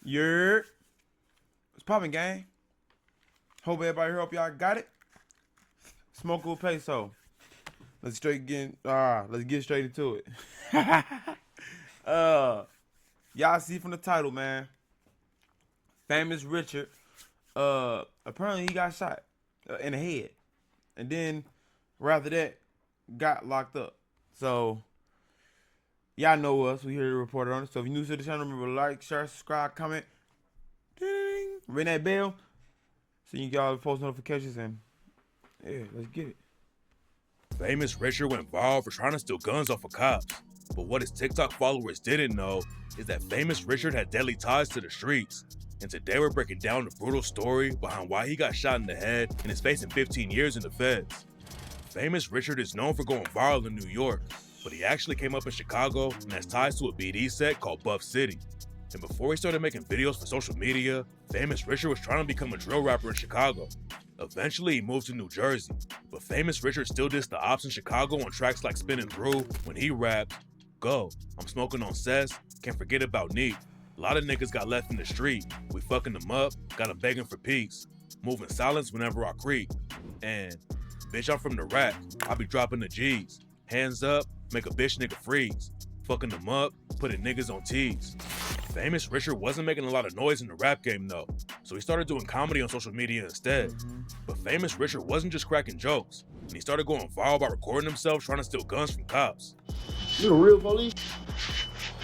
You're it's popping, gang. Hope everybody here. Hope y'all got it. Smoke with Peso. Let's get straight into it. Y'all see from the title, man. Famous Richard. Apparently he got shot in the head, and then right after that got locked up. So y'all know us. We here to report on it. So if you're new to the channel, remember to like, share, subscribe, comment, ding, ring that bell so you get all the post notifications, and yeah, let's get it. Famous Richard went viral for trying to steal guns off of cops. But what his TikTok followers didn't know is that Famous Richard had deadly ties to the streets. And today we're breaking down the brutal story behind why he got shot in the head and is facing 15 years in the feds. Famous Richard is known for going viral in New York, but he actually came up in Chicago and has ties to a BD set called Buff City. And before he started making videos for social media, Famous Richard was trying to become a drill rapper in Chicago. Eventually he moved to New Jersey, but Famous Richard still dissed the ops in Chicago on tracks like Spinning Through when he rapped, "Go, I'm smoking on cess, can't forget about Neat. A lot of niggas got left in the street, we fucking them up, got them begging for peace. Moving silence whenever I creep. And, bitch, I'm from the rack, I be dropping the G's. Hands up, make a bitch nigga freeze. Fucking them up, putting niggas on T's." Famous Richard wasn't making a lot of noise in the rap game though, so he started doing comedy on social media instead. But Famous Richard wasn't just cracking jokes, and he started going viral by recording himself trying to steal guns from cops. You the real police?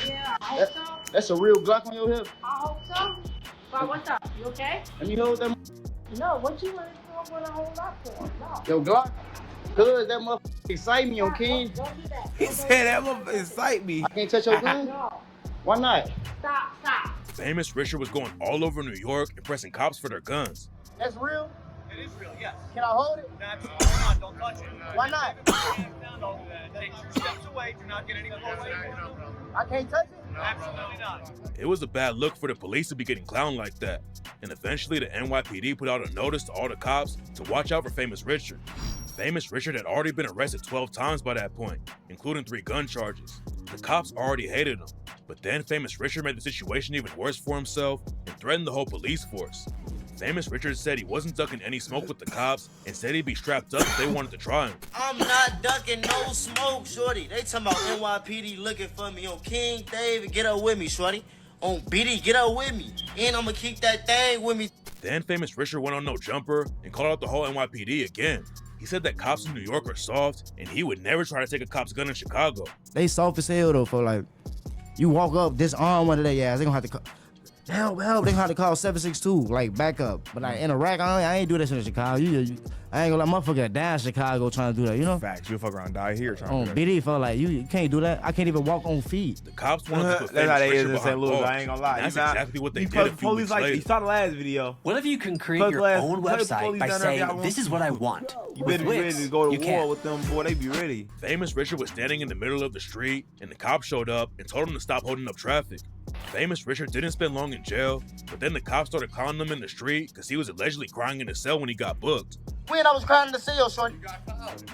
Yeah, I hope so. That's a real Glock on your hip? I hope so. But what's up? You okay? Let me hold that No, what you want to hold up for? No. your Glock? Cause that motherfucker excite me, on King. Don't do that. He said that motherfucker incite me. I can't touch your gun? No. Why not? Stop. Famous Richard was going all over New York and pressing cops for their guns. That's real? It is real, yes. Can I hold it? Hold on, don't touch it. Why not? Take 2 steps away, do not get any closer. I can't touch it? Absolutely not. It was a bad look for the police to be getting clowned like that, and eventually the NYPD put out a notice to all the cops to watch out for Famous Richard. Famous Richard had already been arrested 12 times by that point, including 3 gun charges. The cops already hated him, but then Famous Richard made the situation even worse for himself and threatened the whole police force. Famous Richard said he wasn't ducking any smoke with the cops and said he'd be strapped up if they wanted to try him. I'm not ducking no smoke, shorty. They talking about NYPD looking for me. On King David, get up with me, shorty. On BD, get up with me. And I'ma keep that thing with me. Then Famous Richard went on No Jumper and called out the whole NYPD again. He said that cops in New York are soft and he would never try to take a cop's gun in Chicago. They soft as hell though, for like, you walk up, disarm one of their ass, they gonna have to call, help, they gonna have to call 762, like back up. But like in Iraq, I ain't do that shit in Chicago. I ain't gonna let motherfucker die in Chicago trying to do that, you know? Facts, you'll fuck around and die here trying On to do that. BD, felt like you can't do that. I can't even walk on feet. The cops wanted to put That's how Famous they is Richard in St. behind Louis, bars. I ain't gonna lie. That's You not- exactly what they you did a put few police weeks like later. you saw the last video. What if you can create Put your glass- own put website police by down there if y'all saying, want this is what I want? You With better be ready Wix, to go to you war can. with them, boy. They be ready. Famous Richard was standing in the middle of the street and the cops showed up and told him to stop holding up traffic. Famous Richard didn't spend long in jail, but then the cops started calling him in the street because he was allegedly crying in his cell when he got booked. When I was crying in the cell, shorty. You got caught.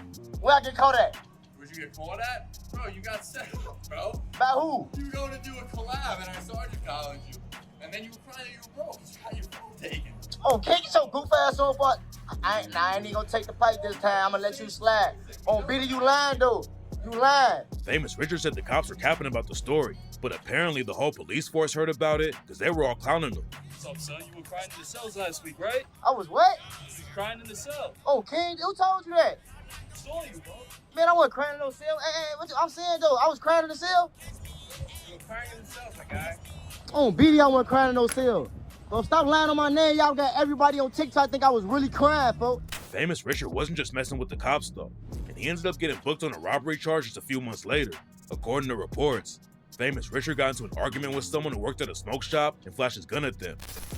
Where I get caught at? Where'd you get caught at? Bro, you got set up, bro. By who? You were going to do a collab and I sergeant college you. And then you were crying that you were broke. You got your phone taken. Oh, can't get your goof ass on, but I ain't even gonna take the pipe this time. I'ma let you slide. On BD, you lying though. You lying. Famous Richard said the cops were capping about the story, but apparently the whole police force heard about it because they were all clowning him. What's up, son? You were crying in the cells last week, right? I was what? You were crying in the cell. Oh, King, who told you that? I saw you, bro. Man, I wasn't crying in no cell. Hey, I'm saying though, I was crying in the cell. You were crying in the cells, my guy. On BD, I wasn't crying in no cell. Bro, stop lying on my name. Y'all got everybody on TikTok think I was really crying, folks. Famous Richard wasn't just messing with the cops though, and he ended up getting booked on a robbery charge just a few months later. According to reports, Famous Richard got into an argument with someone who worked at a smoke shop and flashed his gun at them.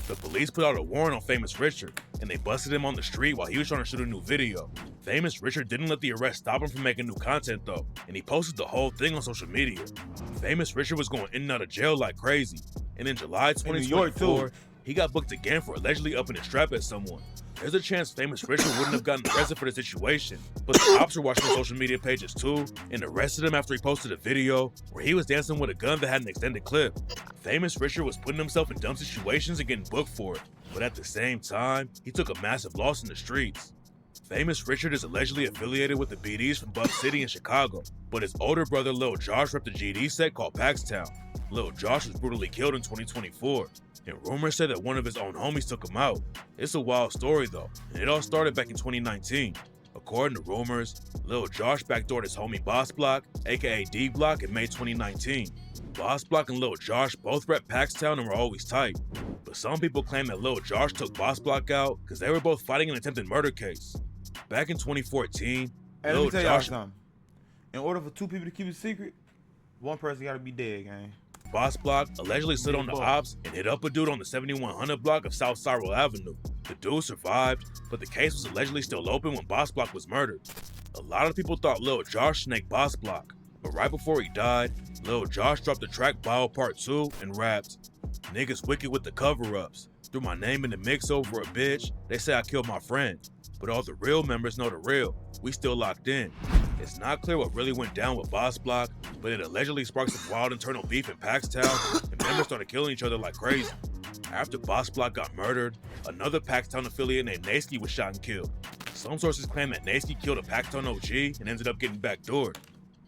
The police put out a warrant on Famous Richard, and they busted him on the street while he was trying to shoot a new video. Famous Richard didn't let the arrest stop him from making new content though, and he posted the whole thing on social media. Famous Richard was going in and out of jail like crazy, and in July In New York, 2024, too. he got booked again for allegedly upping his strap at someone. There's a chance Famous Richard wouldn't have gotten arrested for the situation, but the cops were watching his social media pages too and arrested him after he posted a video where he was dancing with a gun that had an extended clip. Famous Richard was putting himself in dumb situations and getting booked for it, but at the same time, he took a massive loss in the streets. Famous Richard is allegedly affiliated with the BDs from Buck City and Chicago, but his older brother Lil Josh repped a GD set called Paxtown. Lil Josh was brutally killed in 2024, and rumors said that one of his own homies took him out. It's a wild story though, and it all started back in 2019. According to rumors, Lil Josh backdoored his homie Boss Block, aka D Block, in May 2019. Boss Block and Lil Josh both rep Paxtown and were always tight, but some people claim that Lil Josh took Boss Block out because they were both fighting an attempted murder case. Back in 2014, Hey, let Lil me tell y'all Josh something. In order for two people to keep it secret, one person gotta be dead, gang. Boss Block allegedly stood on the Big ops and hit up a dude on the 7100 block of South Cyril Avenue. The dude survived, but the case was allegedly still open when Boss Block was murdered. A lot of people thought Lil Josh snaked Boss Block, but right before he died, Lil Josh dropped the track Bio Part 2 and rapped, "Niggas wicked with the cover-ups. Threw my name in the mix over a bitch. They say I killed my friend. But all the real members know the real. We still locked in." It's not clear what really went down with Boss Block, but it allegedly sparked some wild internal beef in Paxtown, and members started killing each other like crazy. After Boss Block got murdered, another Paxtown affiliate named Nasky was shot and killed. Some sources claim that Nasky killed a Paxtown OG and ended up getting backdoored.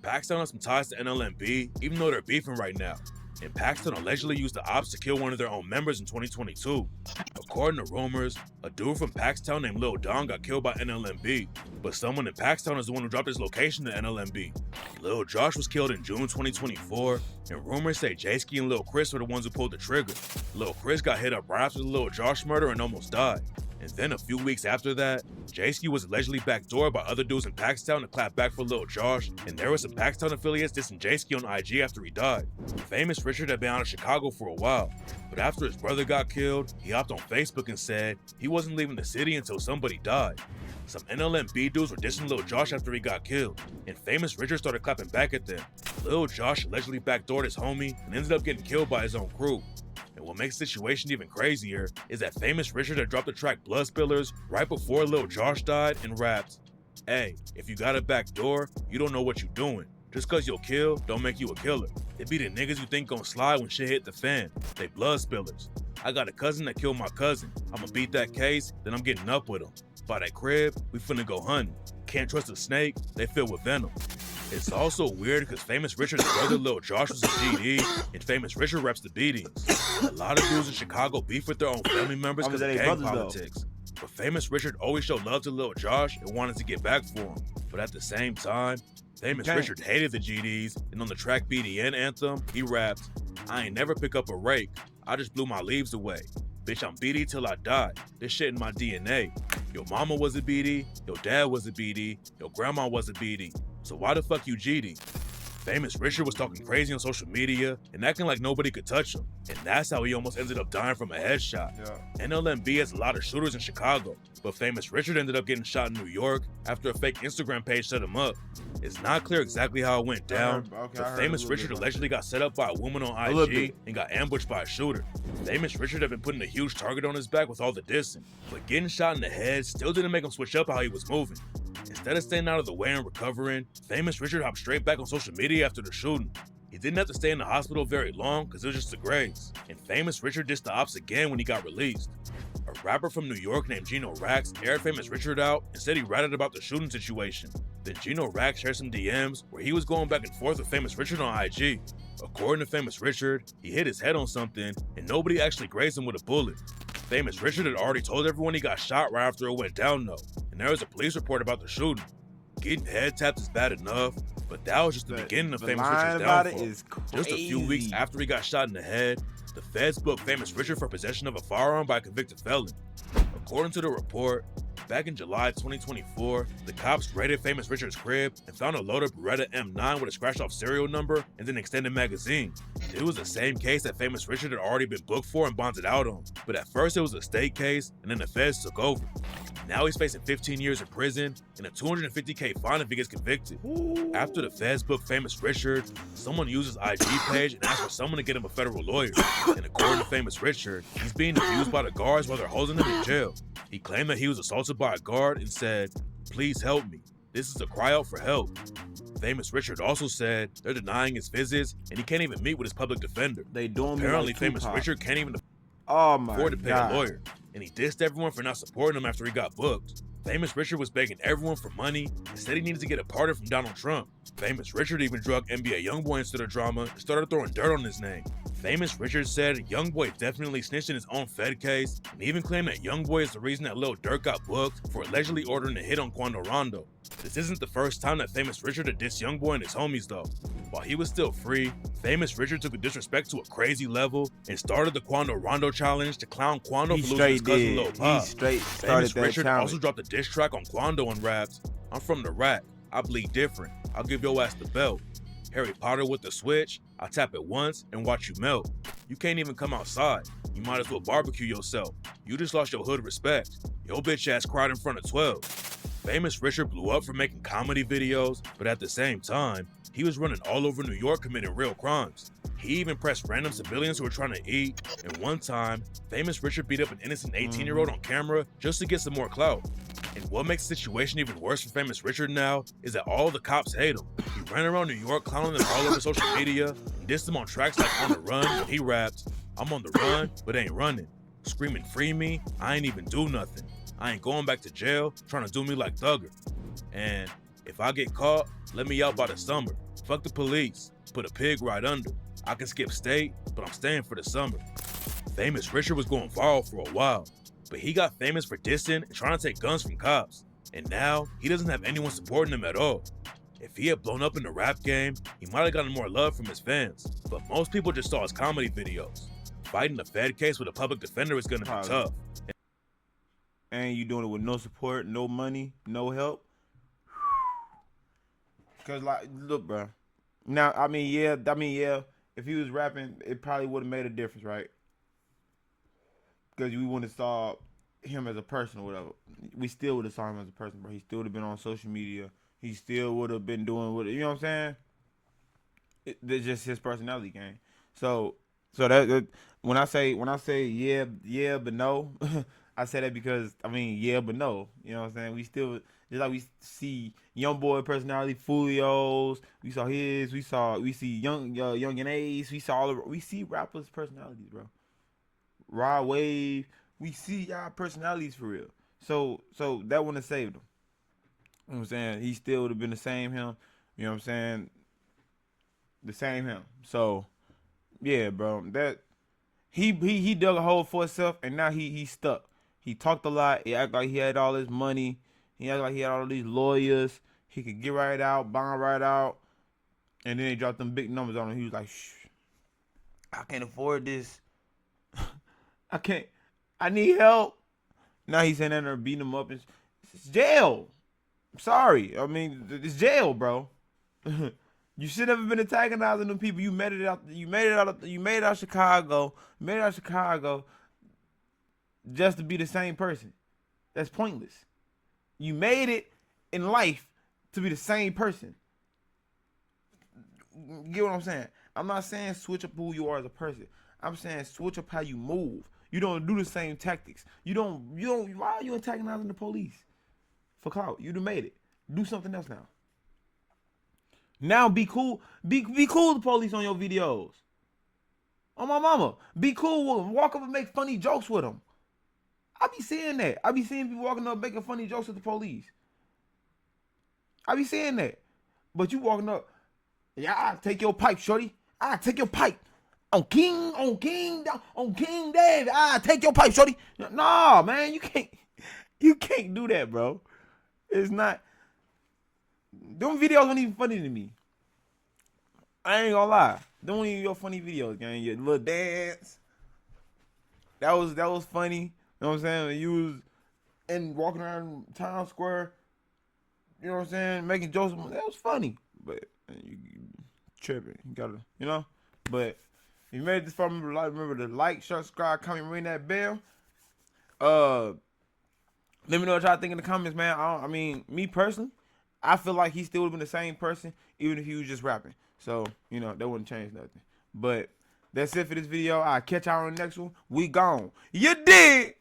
Paxtown has some ties to NLMB, even though they're beefing right now. And Paxtown allegedly used the ops to kill one of their own members in 2022. According to rumors, a dude from Paxtown named Lil Don got killed by NLMB, but someone in Paxtown is the one who dropped his location to NLMB. Lil Josh was killed in June 2024, and rumors say J-Ski and Lil Chris were the ones who pulled the trigger. Lil Chris got hit up right after the Lil Josh murder and almost died. And then a few weeks after that, J-Ski was allegedly backdoored by other dudes in Paxtown to clap back for Lil Josh, and there were some Paxtown affiliates dissing J-Ski on IG after he died. Famous Richard had been out of Chicago for a while, but after his brother got killed, he hopped on Facebook and said he wasn't leaving the city until somebody died. Some NLMB dudes were dissing Lil Josh after he got killed, and Famous Richard started clapping back at them. Lil Josh allegedly backdoored his homie and ended up getting killed by his own crew. And what makes the situation even crazier is that Famous Richard had dropped the track Blood Spillers right before Lil Josh died and rapped, "Hey, if you got a back door, you don't know what you doing. Just cause you'll kill, don't make you a killer. It be the niggas you think gon' slide when shit hit the fan. They blood spillers. I got a cousin that killed my cousin. I'ma beat that case, then I'm getting up with him. By that crib, we finna go hunting. Can't trust a snake, they filled with venom." It's also weird because Famous Richard's brother Lil Josh was a GD, and Famous Richard reps the beatings. A lot of dudes in Chicago beef with their own family members because of they gang brothers, though. politics. But Famous Richard always showed love to Lil Josh and wanted to get back for him. But at the same time, Famous can't. Richard hated the GDs, and on the track BDN anthem, he rapped, "I ain't never pick up a rake, I just blew my leaves away. Bitch, I'm BD till I die. This shit in my DNA. Your mama was a BD, your dad was a BD, your grandma was a BD. So why the fuck you GD?" Famous Richard was talking crazy on social media and acting like nobody could touch him. And that's how he almost ended up dying from a headshot. Yeah. NLMB has a lot of shooters in Chicago, but Famous Richard ended up getting shot in New York after a fake Instagram page set him up. It's not clear exactly how it went down, I but heard Famous a little Richard bit. allegedly got set up by a woman on little IG bit. and got ambushed by a shooter. Famous Richard had been putting a huge target on his back with all the dissing, but getting shot in the head still didn't make him switch up how he was moving. Instead of staying out of the way and recovering, Famous Richard hopped straight back on social media after the shooting. He didn't have to stay in the hospital very long because it was just a graze. And Famous Richard dissed the ops again when he got released. A rapper from New York named Gino Rax aired Famous Richard out and said he ratted about the shooting situation. Then Gino Rax shared some DMs where he was going back and forth with Famous Richard on IG. According to Famous Richard, he hit his head on something and nobody actually grazed him with a bullet. Famous Richard had already told everyone he got shot right after it went down though, and there was a police report about the shooting. Getting head tapped is bad enough, but that was just the beginning of Famous Richard's about it downfall. is Just a few weeks crazy. after he got shot in the head, the feds booked Famous Richard for possession of a firearm by a convicted felon. According to the report, back in July 2024, the cops raided Famous Richard's crib and found a loaded Beretta M9 with a scratched-off serial number and an extended magazine. It was the same case that Famous Richard had already been booked for and bonded out on, but at first it was a state case and then the feds took over. Now he's facing 15 years in prison and a $250K fine if he gets convicted. After the feds booked Famous Richard, someone used his IG page and asked for someone to get him a federal lawyer. And according to Famous Richard, he's being abused by the guards while they're holding him in jail. He claimed that he was assaulted by a guard and said, "Please help me." This is a cry out for help. Famous Richard also said they're denying his visits and he can't even meet with his public defender. They doing me Apparently, like Famous Tupac. Richard can't even Oh my afford to pay God. a lawyer, and he dissed everyone for not supporting him after he got booked. Famous Richard was begging everyone for money and said he needed to get a pardon from Donald Trump. Famous Richard even drug NBA YoungBoy into the drama and started throwing dirt on his name. Famous Richard said YoungBoy definitely snitched in his own Fed case and even claimed that YoungBoy is the reason that Lil Durk got booked for allegedly ordering a hit on Quando Rondo. This isn't the first time that Famous Richard had dissed YoungBoy and his homies though. While he was still free, Famous Richard took the disrespect to a crazy level and started the Quando Rondo challenge to clown Quando He for losing his straight cousin did. Lil Pop. He straight started Famous that Richard challenge. also dropped a diss track on Quando and raps, "I'm from the rack, I bleed different, I'll give your ass the belt. Harry Potter with the switch, I tap it once and watch you melt. You can't even come outside, you might as well barbecue yourself. You just lost your hood respect. Your bitch ass cried in front of 12. Famous Richard blew up for making comedy videos, but at the same time, he was running all over New York committing real crimes. He even pressed random civilians who were trying to eat, and one time, Famous Richard beat up an innocent 18-year-old on camera just to get some more clout. And what makes the situation even worse for Famous Richard now is that all the cops hate him. He ran around New York clowning them all over social media and dissed them on tracks like On the Run when he rapped, "I'm on the run, but ain't running. Screaming free me, I ain't even do nothing. I ain't going back to jail, trying to do me like Thugger. And if I get caught, let me out by the summer. Fuck the police, put a pig right under. I can skip state, but I'm staying for the summer." Famous Richard was going viral for a while, but he got famous for dissing and trying to take guns from cops. And now, he doesn't have anyone supporting him at all. If he had blown up in the rap game, he might have gotten more love from his fans, but most people just saw his comedy videos. Fighting a Fed case with a public defender is gonna be tough. And you doing it with no support, no money, no help. Cause like, look, bro. Now, I mean, yeah. If he was rapping, it probably would have made a difference, right? Because we wouldn't have saw him as a person or whatever. We still would have saw him as a person, bro. He still would have been on social media. He still would have been doing what, you know what I'm saying? It's just his personality game. So that when I say yeah, but no, I say that because I mean yeah, but no. You know what I'm saying? We still, just like we see Young Boy personality, Fulio's. We saw his. We see Young and Ace. We saw we see rappers' personalities, bro. Rod Wave. We see y'all personalities for real. So that wouldn't have saved him. You know what I'm saying? He still would have been the same him. You know what I'm saying? The same him. So yeah, bro. That he dug a hole for himself, and now he's stuck. He talked a lot. He acted like he had all this money. He acted like he had all these lawyers. He could get right out, bond right out. And then they dropped them big numbers on him. He was like, shh, I can't afford this. I can't. I need help. Now he's in there beating him up. It's jail. I'm sorry. I mean, it's jail, bro. You should have been antagonizing them people. You made it out. You made it out Chicago. You made it out Chicago just to be the same person. That's pointless. You made it in life to be the same person. You get what I'm saying? I'm not saying switch up who you are as a person. I'm saying switch up how you move. You don't do the same tactics. You don't. Why are you antagonizing the police? For clout. You done made it. Do something else now. Now be cool. Be cool with the police on your videos. On my mama. Be cool with them. Walk up and make funny jokes with them. I be seeing that. I be seeing people walking up making funny jokes with the police. I be seeing that. But you walking up, yeah, I'll take your pipe, shorty. I'll take your pipe. On King David. I'll take your pipe, shorty. Nah, man, you can't do that, bro. It's not. Them videos weren't even funny to me. I ain't gonna lie. Them weren't even your funny videos, gang. Your little dance. That was funny. You know what I'm saying? You was walking around Times Square. You know what I'm saying? Making jokes. That was funny. But you tripping. You gotta, you know? But if you made it this far, remember to like, share, subscribe, comment, ring that bell. Let me know what y'all think in the comments, man. I mean, me personally, I feel like he still would have been the same person even if he was just rapping. So, you know, that wouldn't change nothing. But that's it for this video. I'll catch y'all on the next one. We gone. You dig?